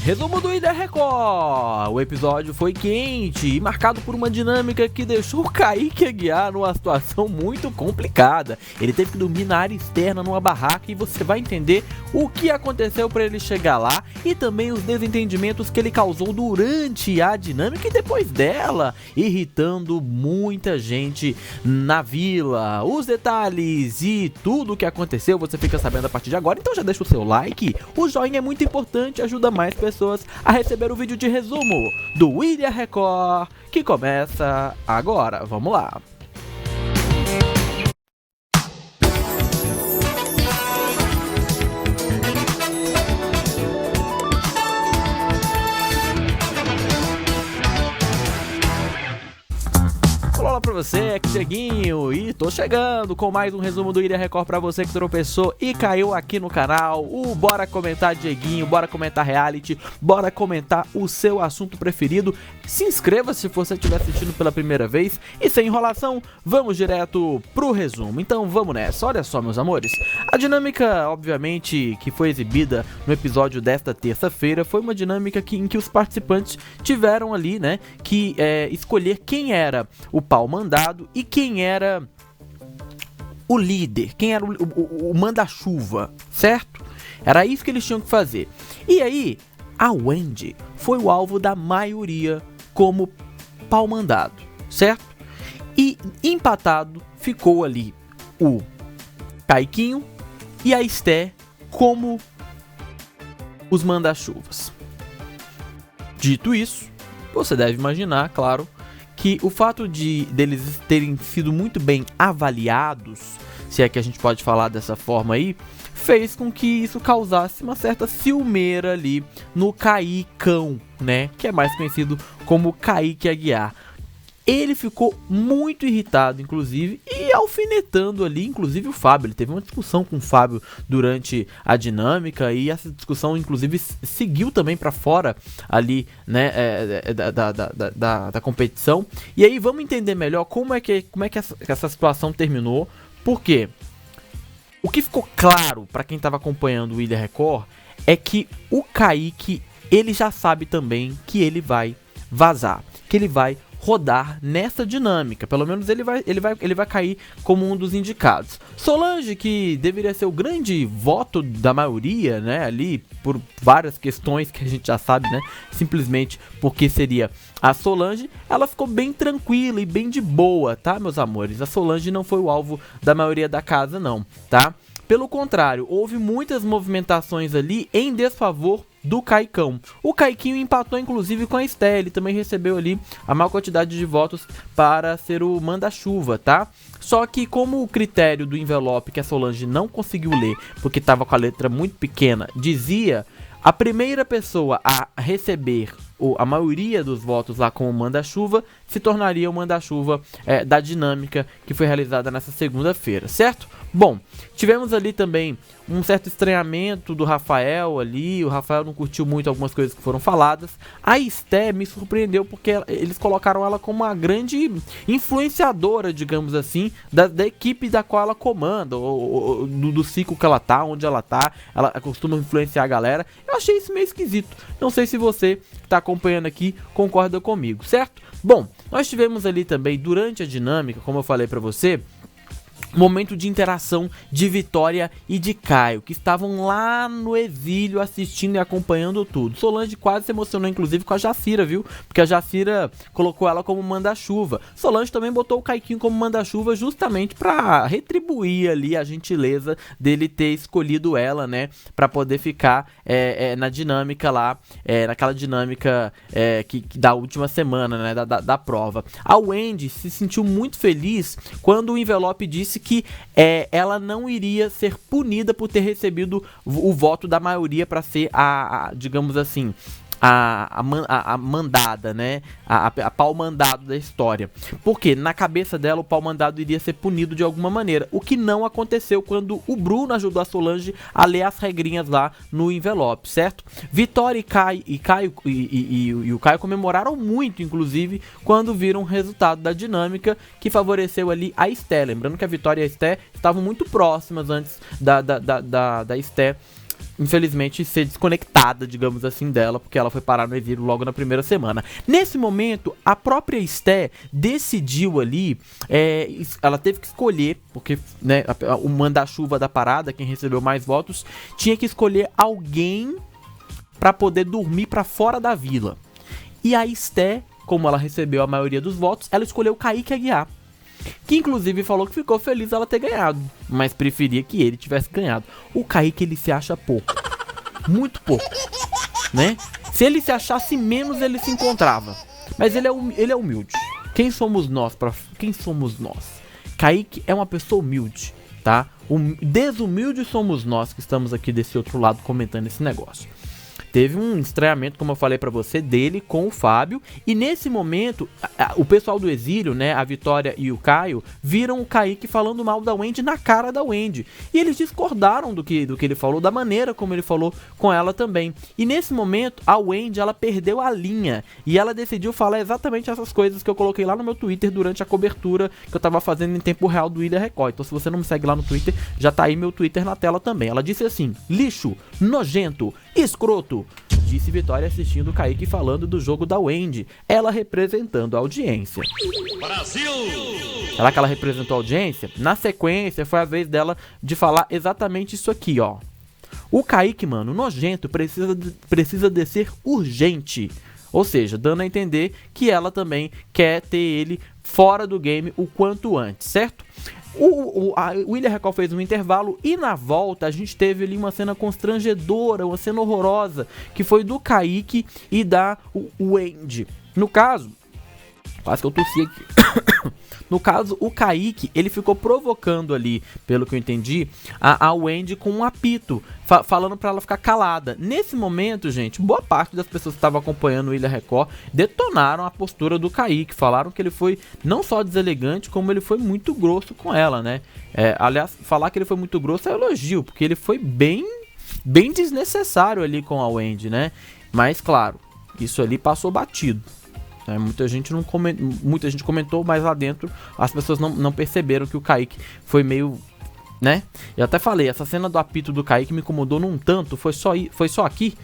Resumo do Ilha Record. O episódio foi quente e marcado por uma dinâmica que deixou o Kaique Aguiar numa situação muito complicada. Ele teve que dormir na área externa numa barraca e você vai entender o que aconteceu para ele chegar lá e também os desentendimentos que ele causou durante a dinâmica e depois dela, irritando muita gente na vila. Os detalhes e tudo o que aconteceu você fica sabendo a partir de agora, então já deixa o seu like, o joinha é muito importante, ajuda mais pessoas a receber o vídeo de resumo do Ilha Record, que começa agora. Vamos lá. Olá pra você, aqui Dieguinho, e tô chegando com mais um resumo do Ilha Record pra você que tropeçou e caiu aqui no canal. Bora comentar Dieguinho, bora comentar reality, bora comentar o seu assunto preferido. Se inscreva se você estiver assistindo pela primeira vez e sem enrolação, vamos direto pro resumo. Então vamos nessa, olha só meus amores. A dinâmica, obviamente, que foi exibida no episódio desta terça-feira foi uma dinâmica em que os participantes tiveram ali, né, que escolher quem era o pau mandado e quem era o líder, quem era o manda-chuva, certo? Era isso que eles tinham que fazer. E aí, a Wendy foi o alvo da maioria como pau mandado, certo? E empatado ficou ali o Caiquinho e a Esté como os manda-chuvas. Dito isso, você deve imaginar, claro, que o fato deles terem sido muito bem avaliados, se é que a gente pode falar dessa forma aí, fez com que isso causasse uma certa ciumeira ali no Caicão, né? Que é mais conhecido como Kaique Aguiar. Ele ficou muito irritado, inclusive, e alfinetando ali, inclusive, o Fábio. Ele teve uma discussão com o Fábio durante a dinâmica e essa discussão, inclusive, seguiu também para fora ali, né, da competição. E aí vamos entender melhor como é que essa situação terminou, porque o que ficou claro para quem estava acompanhando o Ilha Record é que o Kaique, ele já sabe também que ele vai vazar, que ele vai rodar nessa dinâmica, pelo menos ele vai cair como um dos indicados. Solange, que deveria ser o grande voto da maioria, né, ali por várias questões que a gente já sabe, né, simplesmente porque seria a Solange, ela ficou bem tranquila e bem de boa, tá, meus amores? A Solange não foi o alvo da maioria da casa não, tá? Pelo contrário, houve muitas movimentações ali em desfavor do Caicão. O Caiquinho empatou inclusive com a Esté, ele também recebeu ali a maior quantidade de votos para ser o manda-chuva, tá? Só que como o critério do envelope que a Solange não conseguiu ler, porque estava com a letra muito pequena, dizia a primeira pessoa a receber a maioria dos votos lá como manda-chuva se tornaria o manda-chuva da dinâmica que foi realizada nessa segunda-feira, certo? Bom, tivemos ali também um certo estranhamento do Rafael ali, o Rafael não curtiu muito algumas coisas que foram faladas. A Esté me surpreendeu porque eles colocaram ela como uma grande influenciadora, digamos assim, da equipe da qual ela comanda, ou do ciclo que ela tá, onde ela tá, ela costuma influenciar a galera. Eu achei isso meio esquisito, não sei se você que tá acompanhando aqui concorda comigo, certo? Bom, nós tivemos ali também durante a dinâmica, como eu falei pra você, momento de interação de Vitória e de Caio, que estavam lá no exílio assistindo e acompanhando tudo. Solange quase se emocionou, inclusive, com a Jacira, viu? Porque a Jacira colocou ela como manda-chuva. Solange também botou o Caiquinho como manda-chuva justamente pra retribuir ali a gentileza dele ter escolhido ela, né? Pra poder ficar na dinâmica lá, naquela dinâmica que da última semana, né? Da prova. A Wendy se sentiu muito feliz quando o envelope disse que ela não iria ser punida por ter recebido o voto da maioria para ser digamos assim, a mandada, né? A pau mandado da história. Porque na cabeça dela o pau mandado iria ser punido de alguma maneira. O que não aconteceu quando o Bruno ajudou a Solange a ler as regrinhas lá no envelope, certo? Vitória e o Caio comemoraram muito, inclusive, quando viram o resultado da dinâmica que favoreceu ali a Esté. Lembrando que a Vitória e a Esté estavam muito próximas antes da Esté infelizmente, ser desconectada, digamos assim, dela, porque ela foi parar no exílio logo na primeira semana. Nesse momento, a própria Esté decidiu ali, ela teve que escolher, porque, né, o manda-chuva da parada, quem recebeu mais votos, tinha que escolher alguém para poder dormir para fora da vila. E a Esté, como ela recebeu a maioria dos votos, ela escolheu o Kaique Aguiar, que inclusive falou que ficou feliz ela ter ganhado, mas preferia que ele tivesse ganhado. O Kaique, ele se acha pouco, muito pouco, né? Se ele se achasse menos, ele se encontrava. Mas ele é humilde. Quem somos nós? Quem somos nós? Kaique é uma pessoa humilde, tá? Desumildes somos nós que estamos aqui desse outro lado comentando esse negócio. Teve um estranhamento, como eu falei pra você, dele com o Fábio. E nesse momento, o pessoal do exílio, né, a Vitória e o Caio, viram o Kaique falando mal da Wendy na cara da Wendy. E eles discordaram do que ele falou, da maneira como ele falou com ela também. E nesse momento, a Wendy, ela perdeu a linha. E ela decidiu falar exatamente essas coisas que eu coloquei lá no meu Twitter durante a cobertura que eu tava fazendo em tempo real do Ilha Record. Então se você não me segue lá no Twitter, já tá aí meu Twitter na tela também. Ela disse assim: lixo, nojento, escroto, disse Vitória assistindo o Kaique falando do jogo da Wendy, ela representando a audiência. Brasil! Será que ela representou a audiência? Na sequência, foi a vez dela de falar exatamente isso aqui, ó. O Kaique, mano, nojento, precisa descer urgente. Ou seja, dando a entender que ela também quer ter ele fora do game o quanto antes, certo? O Ilha Record fez um intervalo e na volta a gente teve ali uma cena constrangedora, uma cena horrorosa, que foi do Kaique e da Wendy. No caso, quase que eu tossi aqui. No caso, o Kaique, ele ficou provocando ali, pelo que eu entendi, a Wendy com um apito, falando pra ela ficar calada. Nesse momento, gente, boa parte das pessoas que estavam acompanhando o Ilha Record detonaram a postura do Kaique, falaram que ele foi não só deselegante, como ele foi muito grosso com ela, né? Aliás, falar que ele foi muito grosso é elogio, porque ele foi bem desnecessário ali com a Wendy, né? Mas, claro, isso ali passou batido. Muita gente comentou, mas lá dentro as pessoas não perceberam que o Kaique foi meio, né? Eu até falei, essa cena do apito do Kaique me incomodou num tanto, foi só aqui.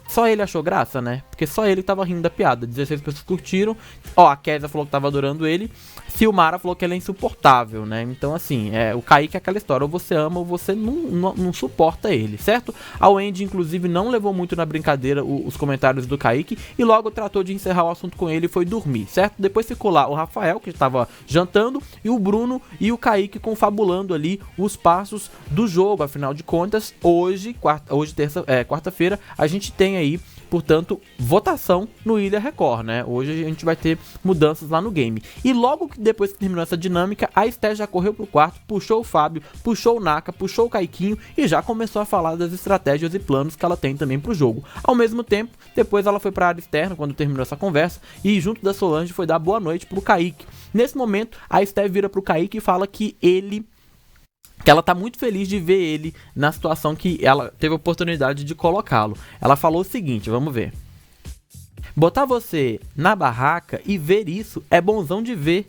Só ele achou graça, né? Porque só ele tava rindo da piada. 16 pessoas curtiram. Ó, a Kézia falou que tava adorando ele. Silmara falou que ele é insuportável, né? Então, assim, o Kaique é aquela história. Ou você ama ou você não suporta ele, certo? A Wendy, inclusive, não levou muito na brincadeira os comentários do Kaique. E logo tratou de encerrar o assunto com ele e foi dormir, certo? Depois ficou lá o Rafael, que estava jantando. E o Bruno e o Kaique confabulando ali os passos do jogo. Afinal de contas, hoje quarta-feira, a gente tem aí, portanto, votação no Ilha Record, né? Hoje a gente vai ter mudanças lá no game. E logo que depois que terminou essa dinâmica, a Esté já correu pro quarto, puxou o Fábio, puxou o Naka, puxou o Caiquinho e já começou a falar das estratégias e planos que ela tem também pro jogo. Ao mesmo tempo, depois ela foi pra área externa quando terminou essa conversa e junto da Solange foi dar boa noite pro Kaique. Nesse momento, a Esté vira pro Kaique e fala que ela tá muito feliz de ver ele na situação que ela teve a oportunidade de colocá-lo. Ela falou o seguinte, vamos ver. Botar você na barraca e ver isso é bonzão de ver.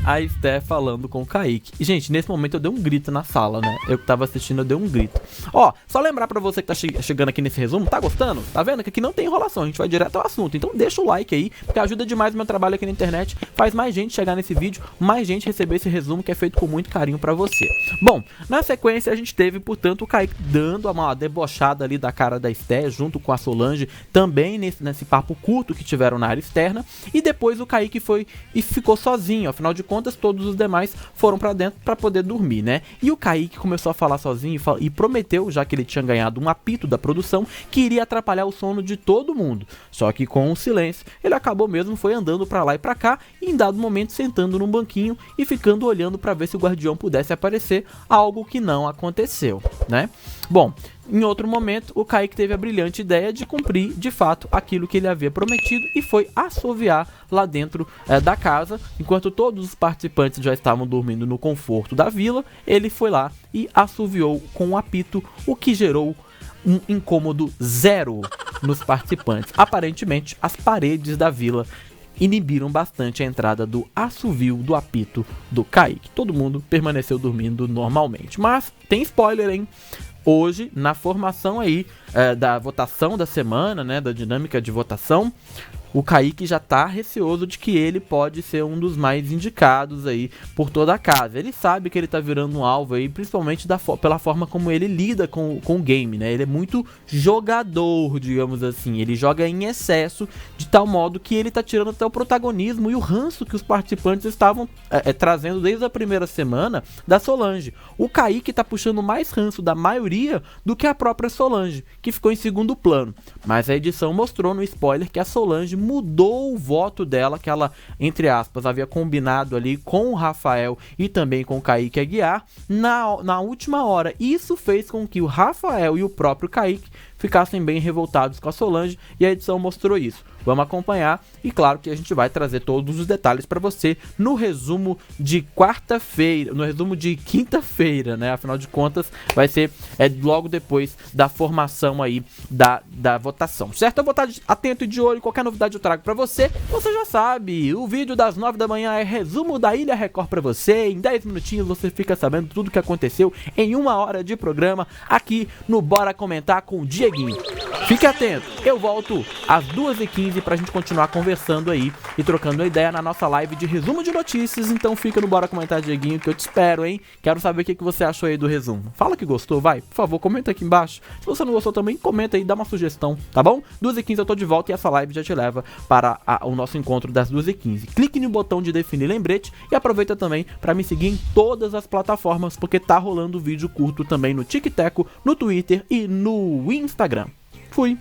A Esté falando com o Kaique. E, gente, nesse momento eu dei um grito na sala, né? Eu que tava assistindo, eu dei um grito. Ó, só lembrar pra você que tá chegando aqui nesse resumo, tá gostando? Tá vendo? Que aqui não tem enrolação, a gente vai direto ao assunto. Então deixa o like aí, porque ajuda demais o meu trabalho aqui na internet. Faz mais gente chegar nesse vídeo, mais gente receber esse resumo que é feito com muito carinho pra você. Bom, na sequência a gente teve, portanto, o Kaique dando uma debochada ali da cara da Esté, junto com a Solange, também nesse papo curto que tiveram na área externa. E depois o Kaique foi e ficou sozinho, afinal de contas, todos os demais foram pra dentro pra poder dormir, né? E o Kaique começou a falar sozinho e prometeu, já que ele tinha ganhado um apito da produção, que iria atrapalhar o sono de todo mundo. Só que com o silêncio, ele acabou mesmo, foi andando pra lá e pra cá, e em dado momento sentando num banquinho e ficando olhando pra ver se o guardião pudesse aparecer, algo que não aconteceu, né? Bom, em outro momento, o Kaique teve a brilhante ideia de cumprir, de fato, aquilo que ele havia prometido e foi assoviar lá dentro da casa. Enquanto todos os participantes já estavam dormindo no conforto da vila, ele foi lá e assoviou com um apito, o que gerou um incômodo zero nos participantes. Aparentemente, as paredes da vila inibiram bastante a entrada do assovio, do apito do Kaique. Todo mundo permaneceu dormindo normalmente. Mas tem spoiler, hein? Hoje, na formação aí da votação da semana, né, da dinâmica de votação, o Kaique já tá receoso de que ele pode ser um dos mais indicados aí por toda a casa. Ele sabe que ele tá virando um alvo aí, principalmente pela forma como ele lida com o game, né? Ele é muito jogador, digamos assim. Ele joga em excesso, de tal modo que ele tá tirando até o protagonismo e o ranço que os participantes estavam trazendo desde a primeira semana da Solange. O Kaique tá puxando mais ranço da maioria do que a própria Solange, que ficou em segundo plano. Mas a edição mostrou no spoiler que a Solange mudou o voto dela, que ela, entre aspas, havia combinado ali com o Rafael e também com o Kaique Aguiar na última hora. Isso fez com que o Rafael e o próprio Kaique ficassem bem revoltados com a Solange, e a edição mostrou isso. Vamos acompanhar e claro que a gente vai trazer todos os detalhes para você no resumo de quarta-feira, no resumo de quinta-feira, né? Afinal de contas, vai ser logo depois da formação aí da votação, certo? Eu vou estar atento e de olho, qualquer novidade eu trago para você. Você já sabe, o vídeo das 9 da manhã é resumo da Ilha Record para você. Em 10 minutinhos você fica sabendo tudo que aconteceu em 1 hora de programa aqui no Bora Comentar com o Dieguinho. Fique atento, eu volto às 2h15 pra gente continuar conversando aí e trocando uma ideia na nossa live de resumo de notícias. Então fica no Bora Comentar, Dieguinho, que eu te espero, hein? Quero saber o que você achou aí do resumo. Fala que gostou, vai, por favor, comenta aqui embaixo. Se você não gostou também, comenta aí, dá uma sugestão, tá bom? 2h15 eu tô de volta e essa live já te leva para o nosso encontro das 2h15. Clique no botão de definir lembrete e aproveita também para me seguir em todas as plataformas, porque tá rolando vídeo curto também no TikTok, no Twitter e no Instagram. Fui!